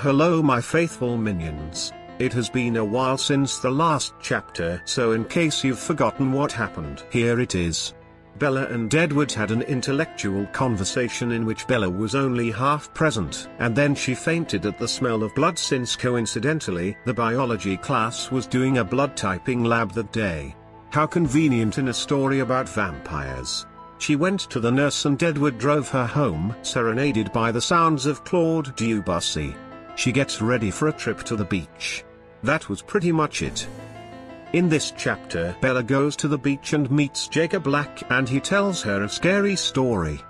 Hello my faithful minions. It has been a while since the last chapter, so in case you've forgotten what happened, here it is. Bella and Edward had an intellectual conversation in which Bella was only half present, and then she fainted at the smell of blood since coincidentally, the biology class was doing a blood typing lab that day. How convenient in a story about vampires. She went to the nurse and Edward drove her home, serenaded by the sounds of Claude Debussy. She gets ready for a trip to the beach. That was pretty much it. In this chapter, Bella goes to the beach and meets Jacob Black and he tells her a scary story.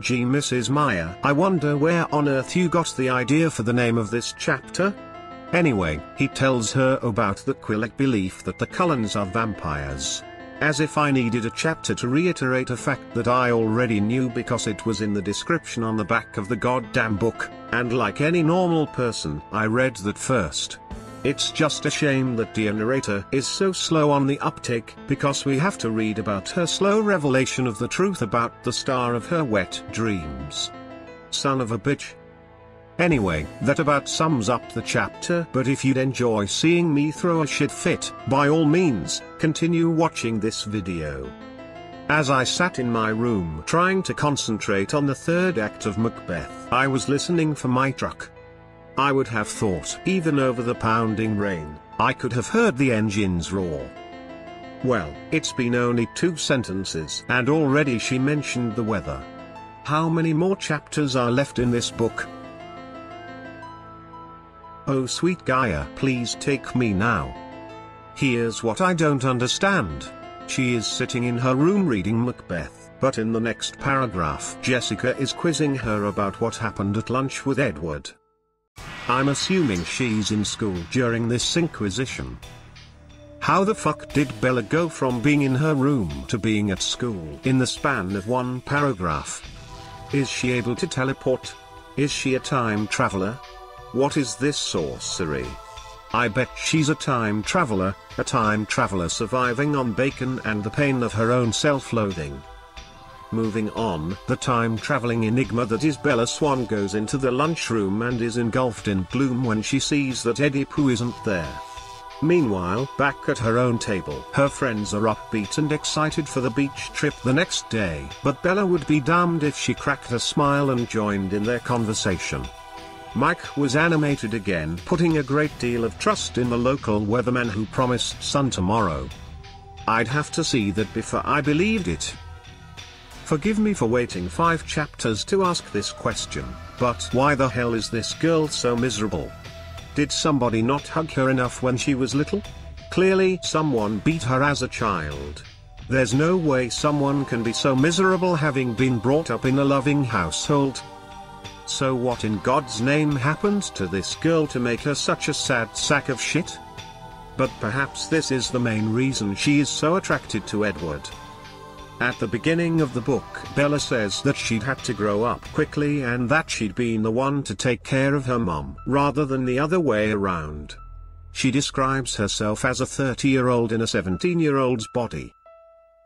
Gee Mrs. Meyer, I wonder where on earth you got the idea for the name of this chapter? Anyway, he tells her about the Quilek belief that the Cullens are vampires. As if I needed a chapter to reiterate a fact that I already knew because it was in the description on the back of the goddamn book, and like any normal person, I read that first. It's just a shame that dear narrator is so slow on the uptake, because we have to read about her slow revelation of the truth about the star of her wet dreams. Son of a bitch. Anyway, that about sums up the chapter, but if you'd enjoy seeing me throw a shit fit, by all means, continue watching this video. As I sat in my room trying to concentrate on the third act of Macbeth, I was listening for my truck. I would have thought, even over the pounding rain, I could have heard the engines roar. Well, it's been only 2 sentences, and already she mentioned the weather. How many more chapters are left in this book? Oh sweet Gaia, please take me now. Here's what I don't understand. She is sitting in her room reading Macbeth, but in the next paragraph Jessica is quizzing her about what happened at lunch with Edward. I'm assuming she's in school during this inquisition. How the fuck did Bella go from being in her room to being at school in the span of 1 paragraph? Is she able to teleport? Is she a time traveler? What is this sorcery? I bet she's a time traveler surviving on bacon and the pain of her own self-loathing. Moving on, the time-traveling enigma that is Bella Swan goes into the lunchroom and is engulfed in gloom when she sees that Eddie Pooh isn't there. Meanwhile, back at her own table, her friends are upbeat and excited for the beach trip the next day, but Bella would be damned if she cracked a smile and joined in their conversation. Mike was animated again, putting a great deal of trust in the local weatherman who promised sun tomorrow. I'd have to see that before I believed it. Forgive me for waiting 5 chapters to ask this question, but why the hell is this girl so miserable? Did somebody not hug her enough when she was little? Clearly someone beat her as a child. There's no way someone can be so miserable having been brought up in a loving household. So what in God's name happened to this girl to make her such a sad sack of shit? But perhaps this is the main reason she is so attracted to Edward. At the beginning of the book, Bella says that she'd had to grow up quickly and that she'd been the one to take care of her mom, rather than the other way around. She describes herself as a 30-year-old in a 17-year-old's body.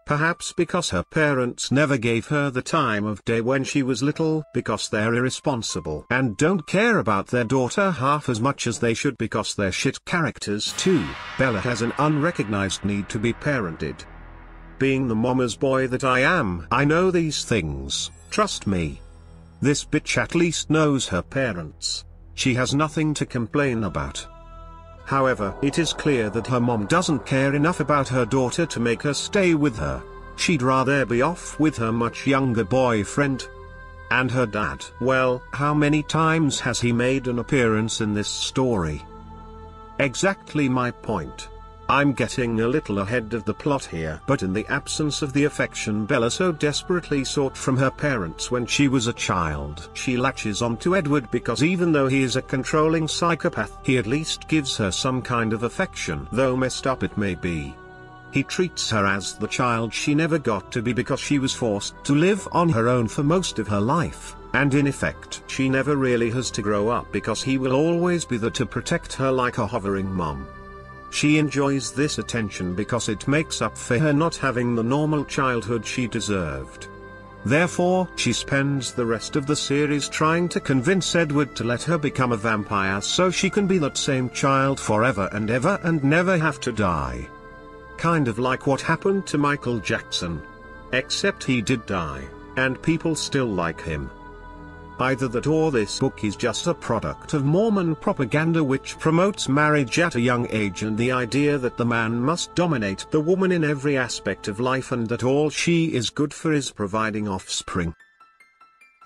Perhaps because her parents never gave her the time of day when she was little, because they're irresponsible and don't care about their daughter half as much as they should because they're shit characters too. Bella has an unrecognized need to be parented. Being the mama's boy that I am, I know these things, trust me. This bitch at least knows her parents. She has nothing to complain about. However, it is clear that her mom doesn't care enough about her daughter to make her stay with her. She'd rather be off with her much younger boyfriend. And her dad, well, how many times has he made an appearance in this story? Exactly my point. I'm getting a little ahead of the plot here, but in the absence of the affection Bella so desperately sought from her parents when she was a child, she latches onto Edward because even though he is a controlling psychopath, he at least gives her some kind of affection, though messed up it may be. He treats her as the child she never got to be because she was forced to live on her own for most of her life, and in effect she never really has to grow up because he will always be there to protect her like a hovering mom. She enjoys this attention because it makes up for her not having the normal childhood she deserved. Therefore, she spends the rest of the series trying to convince Edward to let her become a vampire so she can be that same child forever and ever and never have to die. Kind of like what happened to Michael Jackson. Except he did die, and people still like him. Either that or this book is just a product of Mormon propaganda which promotes marriage at a young age and the idea that the man must dominate the woman in every aspect of life and that all she is good for is providing offspring.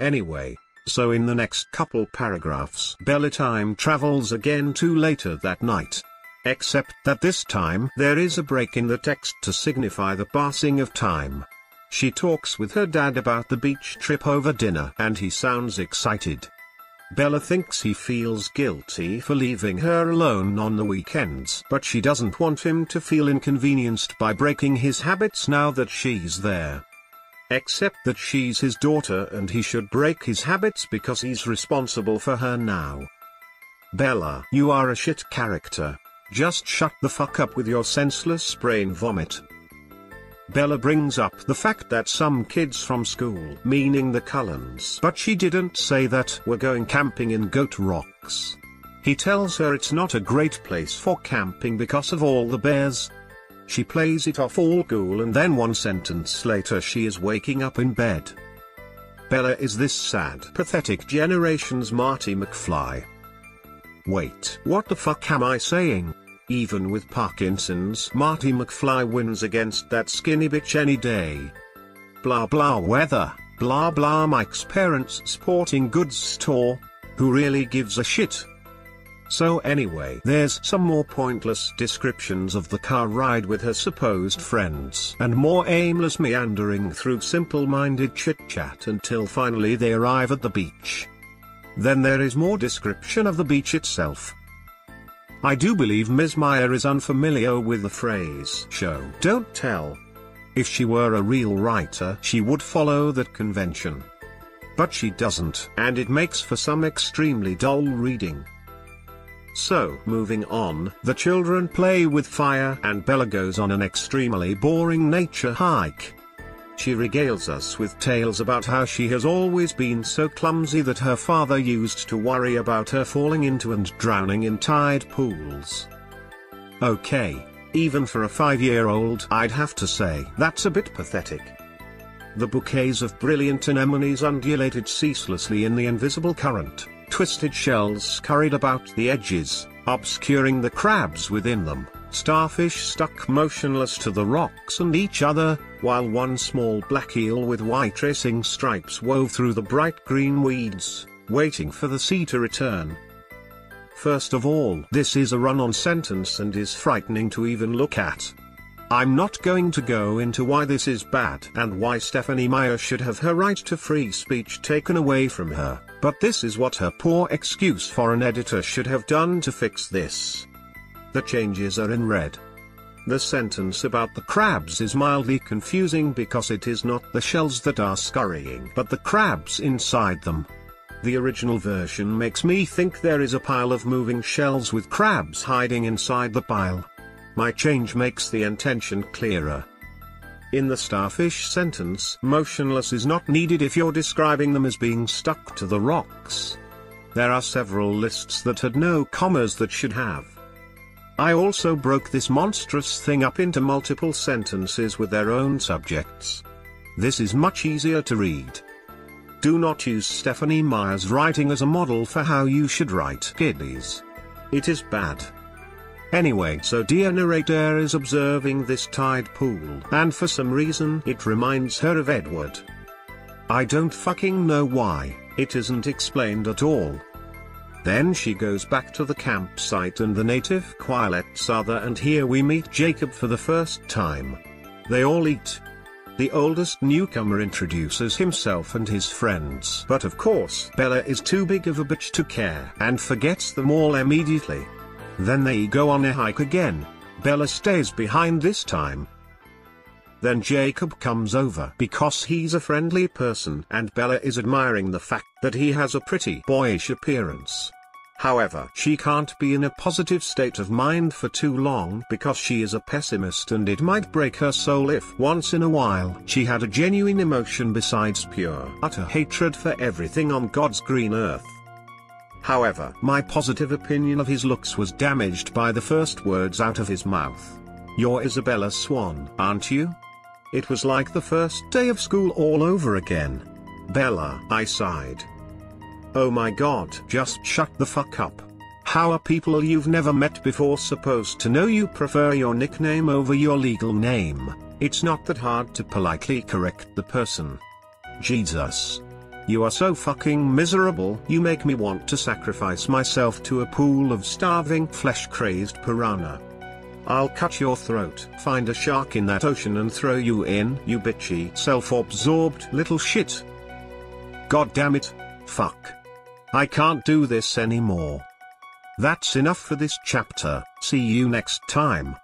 Anyway, so in the next couple paragraphs Bella time travels again to later that night. Except that this time there is a break in the text to signify the passing of time. She talks with her dad about the beach trip over dinner and he sounds excited. Bella thinks he feels guilty for leaving her alone on the weekends, but she doesn't want him to feel inconvenienced by breaking his habits now that she's there. Except that she's his daughter and he should break his habits because he's responsible for her now. Bella, you are a shit character. Just shut the fuck up with your senseless brain vomit. Bella brings up the fact that some kids from school, meaning the Cullens, but she didn't say that, were going camping in Goat Rocks. He tells her it's not a great place for camping because of all the bears. She plays it off all cool and then one sentence later she is waking up in bed. Bella is this sad, pathetic generation's Marty McFly. Wait, what the fuck am I saying? Even with Parkinson's, Marty McFly wins against that skinny bitch any day. Blah blah weather, blah blah Mike's parents' sporting goods store. Who really gives a shit? So anyway, there's some more pointless descriptions of the car ride with her supposed friends and more aimless meandering through simple-minded chit-chat until finally they arrive at the beach. Then there is more description of the beach itself. I do believe Ms. Meyer is unfamiliar with the phrase show don't tell. If she were a real writer she would follow that convention. But she doesn't, and it makes for some extremely dull reading. So, moving on, the children play with fire and Bella goes on an extremely boring nature hike. She regales us with tales about how she has always been so clumsy that her father used to worry about her falling into and drowning in tide pools. Okay, even for a 5-year-old I'd have to say that's a bit pathetic. The bouquets of brilliant anemones undulated ceaselessly in the invisible current, twisted shells scurried about the edges, obscuring the crabs within them. Starfish stuck motionless to the rocks and each other, while one small black eel with white racing stripes wove through the bright green weeds, waiting for the sea to return. First of all, this is a run-on sentence and is frightening to even look at. I'm not going to go into why this is bad and why Stephenie Meyer should have her right to free speech taken away from her, but this is what her poor excuse for an editor should have done to fix this. The changes are in red. The sentence about the crabs is mildly confusing because it is not the shells that are scurrying but the crabs inside them. The original version makes me think there is a pile of moving shells with crabs hiding inside the pile. My change makes the intention clearer. In the starfish sentence, motionless is not needed if you're describing them as being stuck to the rocks. There are several lists that had no commas that should have. I also broke this monstrous thing up into multiple sentences with their own subjects. This is much easier to read. Do not use Stephenie Meyer's writing as a model for how you should write kiddies. It is bad. Anyway, so dear narrator is observing this tide pool, and for some reason it reminds her of Edward. I don't fucking know why, it isn't explained at all. Then she goes back to the campsite and the native Quilets are there and here we meet Jacob for the first time. They all eat. The oldest newcomer introduces himself and his friends, but of course Bella is too big of a bitch to care and forgets them all immediately. Then they go on a hike again. Bella stays behind this time. Then Jacob comes over because he's a friendly person and Bella is admiring the fact that he has a pretty boyish appearance. However, she can't be in a positive state of mind for too long because she is a pessimist, and it might break her soul if once in a while she had a genuine emotion besides pure utter hatred for everything on God's green earth. However, my positive opinion of his looks was damaged by the first words out of his mouth. "You're Isabella Swan, aren't you?" It was like the first day of school all over again. "Bella," I sighed. "Oh my God, just shut the fuck up. How are people you've never met before supposed to know you prefer your nickname over your legal name? It's not that hard to politely correct the person. Jesus. You are so fucking miserable, you make me want to sacrifice myself to a pool of starving flesh-crazed piranha. I'll cut your throat, find a shark in that ocean and throw you in, you bitchy self-absorbed little shit. God damn it. Fuck. I can't do this anymore." That's enough for this chapter. See you next time.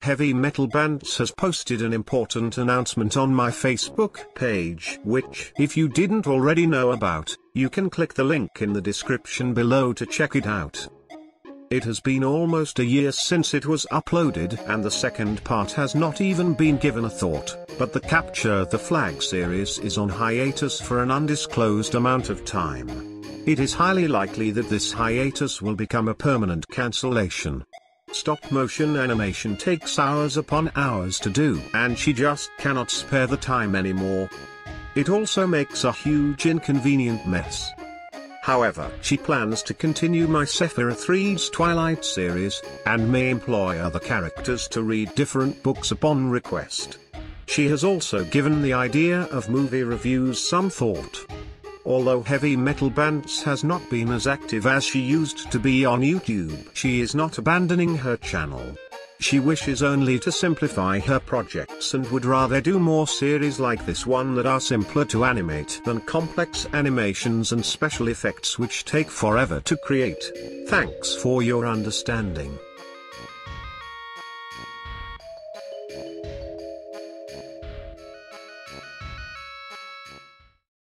Heavy Metal Bands has posted an important announcement on my Facebook page, which, if you didn't already know about, you can click the link in the description below to check it out. It has been almost a year since it was uploaded, and the second part has not even been given a thought, but the Capture the Flag series is on hiatus for an undisclosed amount of time. It is highly likely that this hiatus will become a permanent cancellation. Stop-motion animation takes hours upon hours to do, and she just cannot spare the time anymore. It also makes a huge inconvenient mess. However, she plans to continue my Sephiroth reads Twilight series, and may employ other characters to read different books upon request. She has also given the idea of movie reviews some thought. Although Heavy Metal Bands has not been as active as she used to be on YouTube, she is not abandoning her channel. She wishes only to simplify her projects and would rather do more series like this one that are simpler to animate than complex animations and special effects which take forever to create. Thanks for your understanding.